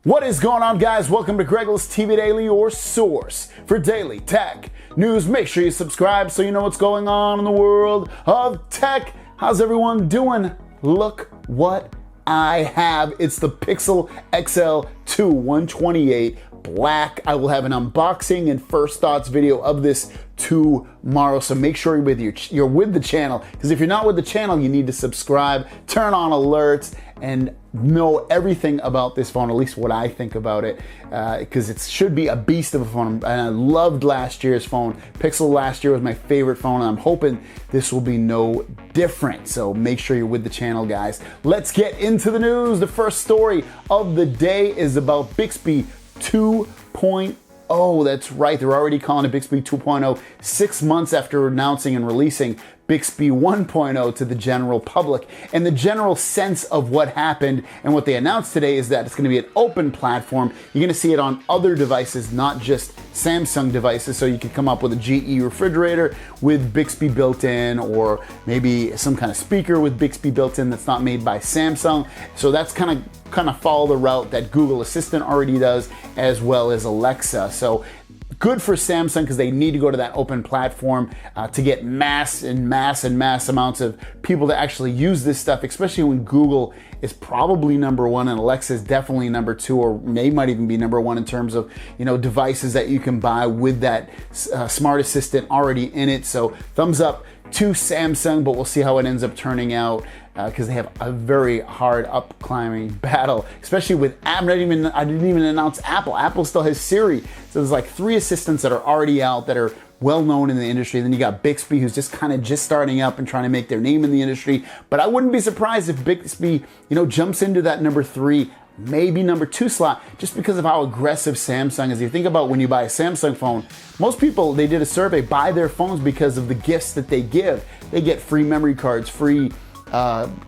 What is going on, guys? Welcome to GregglesTV Daily, your source for daily tech news. Make sure you subscribe so you know what's going on in the world of tech. How's everyone doing? Look what I have. It's the Pixel XL 2 128 Black. I will have an unboxing and first thoughts video of this tomorrow, so make sure you're with the channel, because if you're not with the channel, you need to subscribe, turn on alerts, and know everything about this phone, at least what I think about it, because it should be a beast of a phone. And I loved last year's phone. Pixel last year was my favorite phone, and I'm hoping this will be no different. So make sure you're with the channel, guys. Let's get into the news. The first story of the day is about Bixby 2.0. That's right, they're already calling it Bixby 2.0 6 months after announcing and releasing Bixby 1.0 to the general public. And the general sense of what happened and what they announced today is that it's going to be an open platform. You're going to see it on other devices, not just Samsung devices. So you could come up with a GE refrigerator with Bixby built in, or maybe some kind of speaker with Bixby built in that's not made by Samsung. So that's kind of follow the route that Google Assistant already does, as well as Alexa. So good for Samsung, because they need to go to that open platform to get mass amounts of people to actually use this stuff, especially when Google is probably number one and Alexa is definitely number two, or they might even be number one in terms of, you know, devices that you can buy with that smart assistant already in it. So thumbs up to Samsung, but we'll see how it ends up turning out, because they have a very hard up climbing battle, especially with I didn't even announce Apple. Apple still has Siri. So there's like 3 assistants that are already out that are well known in the industry. Then you got Bixby, who's just starting up and trying to make their name in the industry. But I wouldn't be surprised if Bixby, jumps into that number 3, maybe number 2 slot, just because of how aggressive Samsung is. You think about when you buy a Samsung phone, most people, they did a survey, buy their phones because of the gifts that they give. They get free memory cards, free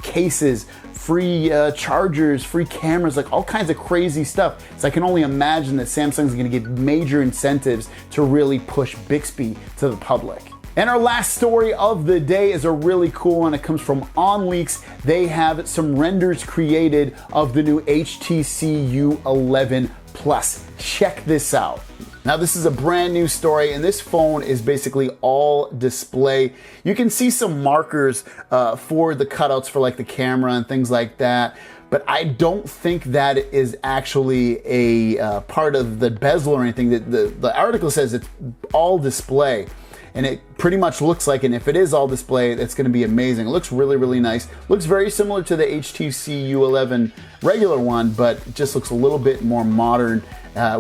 cases, free chargers, free cameras, like all kinds of crazy stuff. So I can only imagine that Samsung's gonna get major incentives to really push Bixby to the public. And our last story of the day is a really cool one. It comes from OnLeaks. They have some renders created of the new HTC U11 Plus. Check this out. Now, this is a brand new story, and this phone is basically all display. You can see some markers for the cutouts for like the camera and things like that, but I don't think that is actually a part of the bezel or anything. The article says it's all display. And it pretty much looks like, and if it is all display, it's going to be amazing. It looks really, really nice. Looks very similar to the HTC U11 regular one, but it just looks a little bit more modern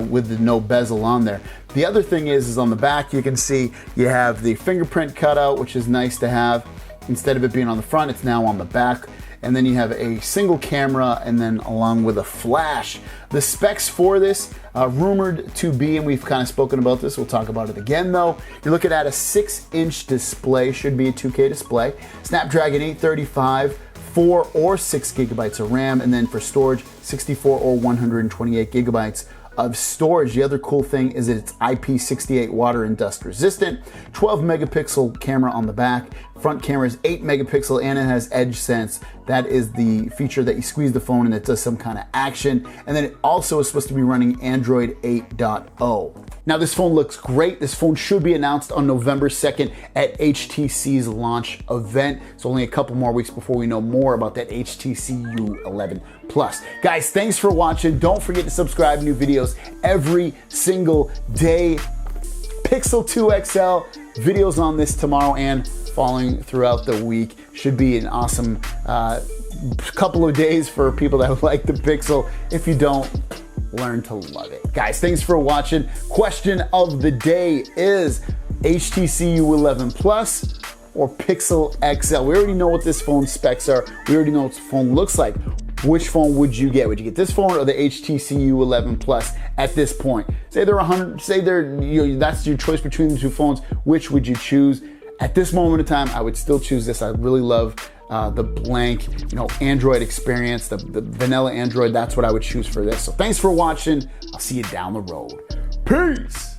with the no bezel on there. The other thing is on the back, you can see you have the fingerprint cutout, which is nice to have. Instead of it being on the front, it's now on the back. And then you have a single camera, and then along with a flash. The specs for this, rumored to be, and we've kind of spoken about this, we'll talk about it again though. You're looking at a 6-inch display, should be a 2K display. Snapdragon 835, 4 or 6 gigabytes of RAM, and then for storage, 64 or 128 gigabytes of storage. The other cool thing is that it's IP68 water and dust resistant, 12 megapixel camera on the back, front camera is 8 megapixel, and it has edge sense. That is the feature that you squeeze the phone and it does some kind of action. And then it also is supposed to be running Android 8.0. Now, this phone looks great. This phone should be announced on November 2nd at HTC's launch event. It's only a couple more weeks before we know more about that HTC U11 Plus. Guys, thanks for watching. Don't forget to subscribe. New videos every single day. Pixel 2 XL, videos on this tomorrow and following throughout the week. Should be an awesome couple of days for people that like the Pixel. If you don't, learn to love it. Guys, thanks for watching. Question of the day is HTC U11 Plus or Pixel XL? We already know what this phone's specs are. We already know what the phone looks like. Which phone would you get? Would you get this phone or the HTC U11 Plus at this point? Say they're 100, say they're, that's your choice between the two phones. Which would you choose? At this moment in time, I would still choose this. I really love the blank, Android experience, the vanilla Android. That's what I would choose for this. So thanks for watching. I'll see you down the road. Peace.